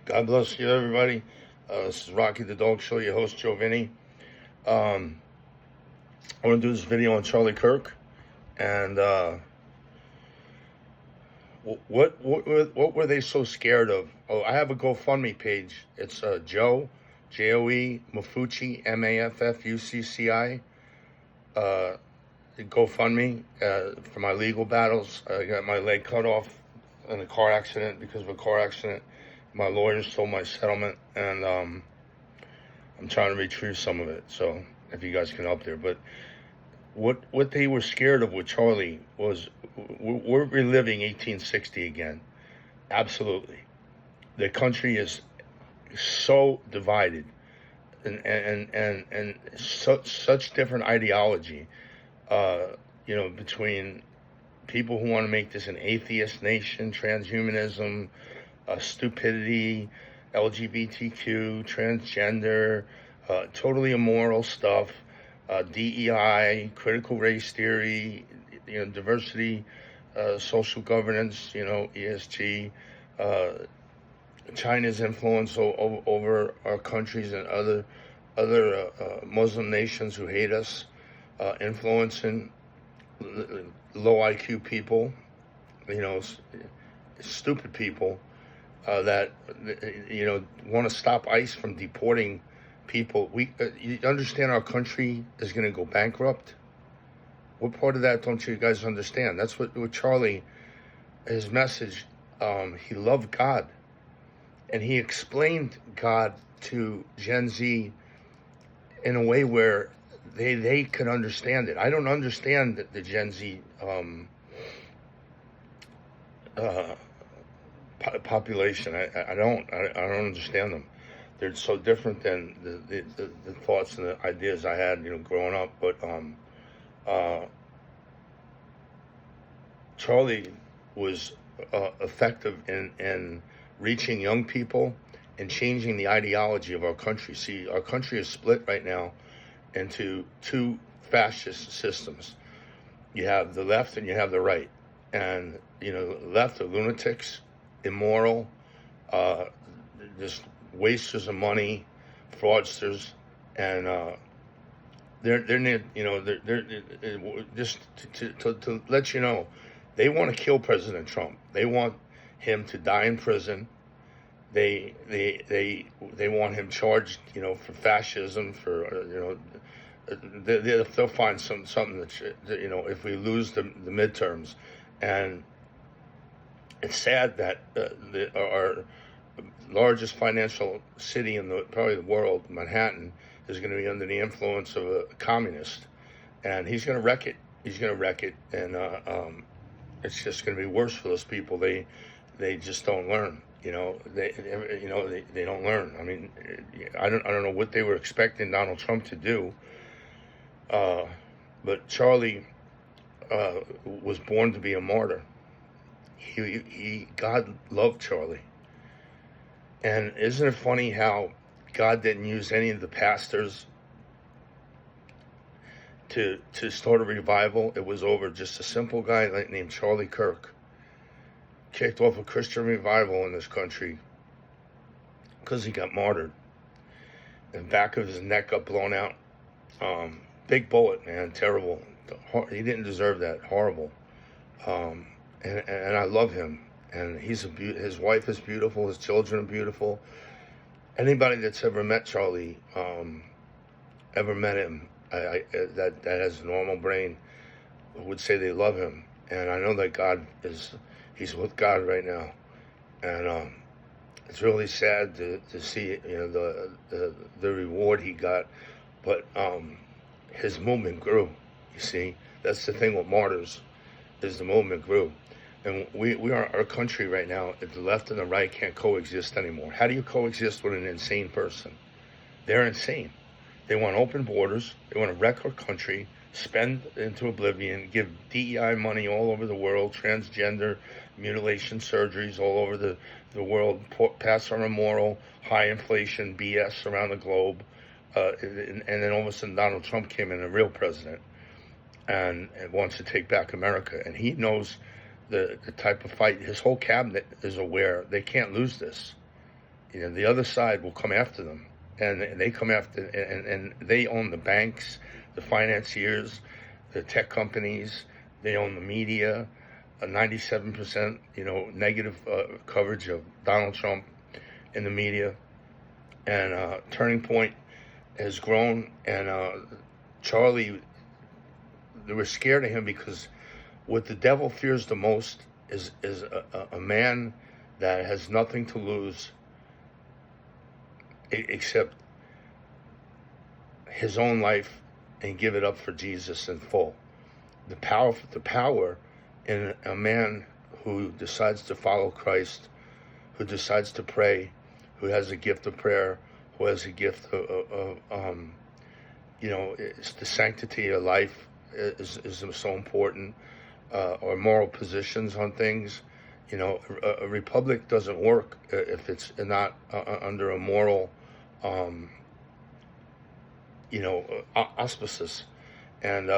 God bless you, everybody. This is Rocky the Dog Show, your host, Joe Vinny. I want to do this video on Charlie Kirk. And what were they so scared of? Oh, I have a GoFundMe page. It's Joe, Joe Mafucci, Maffucci. GoFundMe for my legal battles. I got my leg cut off in a car accident because of a car accident. My lawyers stole my settlement, and I'm trying to retrieve some of it. So if you guys can help there. But what they were scared of with Charlie was we're reliving 1860 again. Absolutely. The country is so divided and such different ideology, between people who want to make this an atheist nation, transhumanism, stupidity, LGBTQ, transgender, totally immoral stuff, DEI, critical race theory, diversity, social governance, ESG, China's influence over our countries and other Muslim nations who hate us, influencing low IQ people, stupid people that want to stop ICE from deporting people. You understand our country is going to go bankrupt? What part of that don't you guys understand? That's what Charlie, his message, he loved God. And he explained God to Gen Z in a way where they could understand it. I don't understand the Gen Z population. I don't understand them. They're so different than the thoughts and the ideas I had, growing up. But Charlie was effective in reaching young people and changing the ideology of our country. See, our country is split right now into two fascist systems. You have the left and you have the right. And, left are lunatics, immoral, just wasters of money, fraudsters, and they're just to let you know, they want to kill President Trump. They want him to die in prison. They want him charged, for fascism, for they'll find something that if we lose the midterms. And it's sad that our largest financial city in probably the world, Manhattan, is going to be under the influence of a communist, and he's going to wreck it. And it's just going to be worse for those people. They just don't learn. They don't learn. I mean, I don't know what they were expecting Donald Trump to do. But Charlie was born to be a martyr. God loved Charlie. And isn't it funny how God didn't use any of the pastors to start a revival? It was over just a simple guy named Charlie Kirk kicked off a Christian revival in this country because he got martyred. The back of his neck got blown out. Big bullet, man, terrible. He didn't deserve that. Horrible. And I love him. And his wife is beautiful. His children are beautiful. Anybody that's ever met Charlie, ever met him, that has a normal brain, would say they love him. And I know that he's with God right now. And it's really sad to see, the reward he got. But his movement grew. You see, that's the thing with martyrs, is the movement grew. And our country right now, if the left and the right can't coexist anymore. How do you coexist with an insane person? They're insane. They want open borders. They want to wreck our country, spend into oblivion, give DEI money all over the world, transgender mutilation surgeries all over the world, pass on immoral, high inflation BS around the globe. And then all of a sudden Donald Trump came in, a real president, and wants to take back America. And he knows the type of fight. His whole cabinet is aware they can't lose this. the other side will come after them, and they come after, and they own the banks, the financiers, the tech companies. They own the media. 97%, negative coverage of Donald Trump in the media, and Turning Point has grown, and Charlie, they were scared of him because what the devil fears the most is a man that has nothing to lose except his own life and give it up for Jesus in full. The power in a man who decides to follow Christ, who decides to pray, who has a gift of prayer, who has a gift of it's the sanctity of life is so important, or moral positions on things. A republic doesn't work if it's not under a moral, auspices. And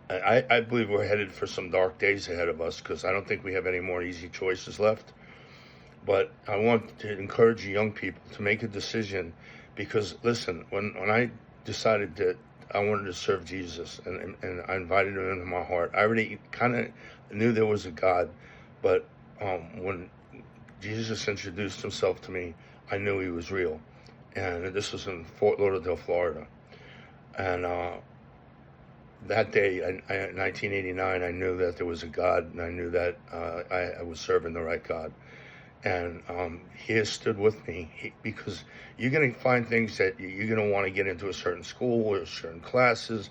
I believe we're headed for some dark days ahead of us, because I don't think we have any more easy choices left. But I want to encourage young people to make a decision, because listen, when I decided that I wanted to serve Jesus, and I invited him into my heart, I already kind of knew there was a God, but when Jesus introduced himself to me, I knew he was real. And this was in Fort Lauderdale, Florida. And that day, in 1989, I knew that there was a God, and I knew that I was serving the right God. And he has stood with me, because you're going to find things that you're going to want to get into a certain school or certain classes,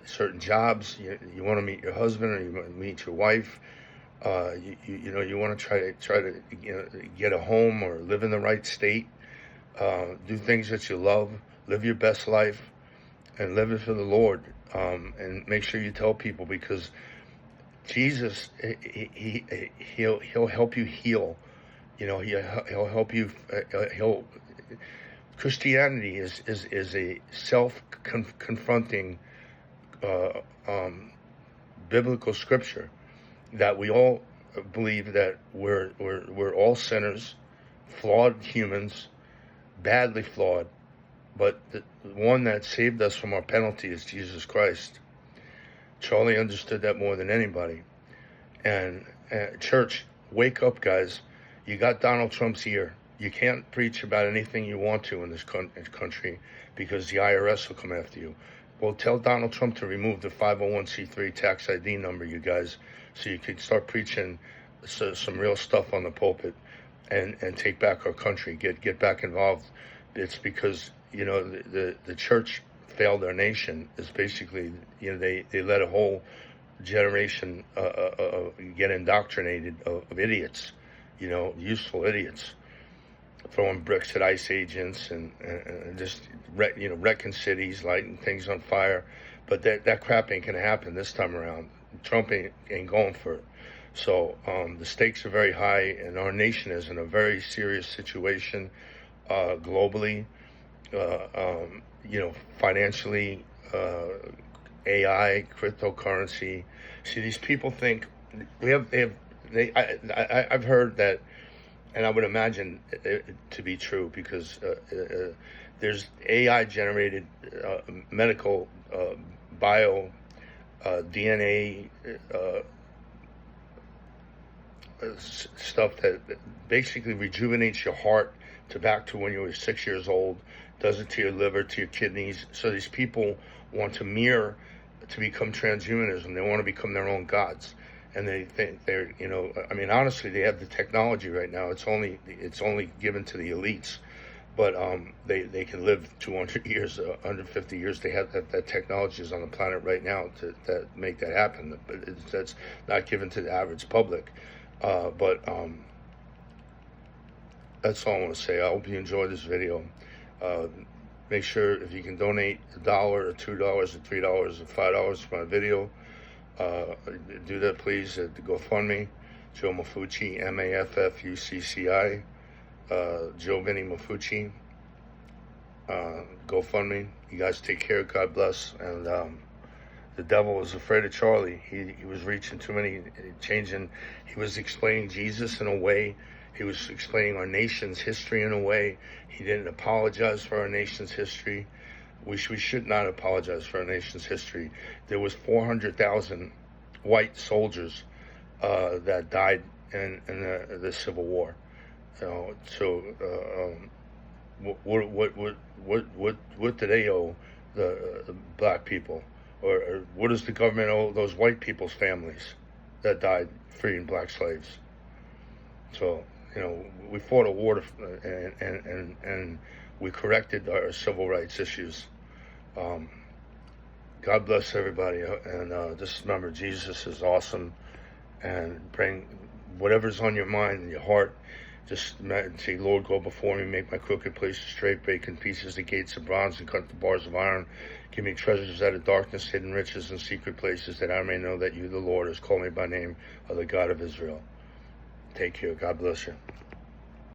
certain jobs. You want to meet your husband, or you want to meet your wife. You want to try to get a home or live in the right state. Do things that you love, live your best life, and live it for the Lord. And make sure you tell people, because Jesus, he'll help you heal. He'll help you. Christianity is a self-confronting biblical scripture that we all believe that we're all sinners, flawed humans, badly flawed, but the one that saved us from our penalty is Jesus Christ. Charlie understood that more than anybody. And church, wake up, guys. You got Donald Trump's ear. You can't preach about anything you want to in this country, because the IRS will come after you. Well, tell Donald Trump to remove the 501c3 tax ID number, you guys, so you can start preaching some real stuff on the pulpit and take back our country, get back involved. It's because, the church failed our nation. Is basically, they let a whole generation get indoctrinated of idiots, useful idiots, throwing bricks at ICE agents and just wrecking cities, lighting things on fire. But that crap ain't gonna happen this time around. Trump ain't going for it. So the stakes are very high, and our nation is in a very serious situation globally, financially, AI, cryptocurrency. See, these people think I've heard that, and I would imagine it to be true, because there's AI generated medical bio DNA stuff that basically rejuvenates your heart back to when you were 6 years old, does it to your liver, to your kidneys. So these people want to mirror to become transhumanism. They want to become their own gods. And they think they're, honestly, they have the technology right now. It's only given to the elites, but they can live 200 years, 150 years. They have that technology is on the planet right now to make that happen. But that's not given to the average public. But that's all I want to say. I hope you enjoyed this video. Make sure if you can donate $1 or $2 or $3 or $5 for my video. Do that, please, at the GoFundMe, Joe Maffucci, Maffucci, Joe Vinny Maffucci, GoFundMe. You guys take care. God bless. And the devil was afraid of Charlie. He was reaching too many, he was explaining Jesus in a way He was explaining our nation's history in a way. He didn't apologize for our nation's history. We should not apologize for our nation's history. There was 400,000 white soldiers that died in the Civil War. You know, so what do they owe the black people, or what does the government owe those white people's families that died freeing black slaves? So, you know, we fought a war and we corrected our civil rights issues. God bless everybody, and just remember, Jesus is awesome, and bring whatever's on your mind and your heart. Just say, Lord, go before me, make my crooked places straight, break in pieces the gates of bronze and cut the bars of iron. Give me treasures out of darkness, hidden riches in secret places, that I may know that you, the Lord, has called me by name, of the God of Israel. Take care. God bless you.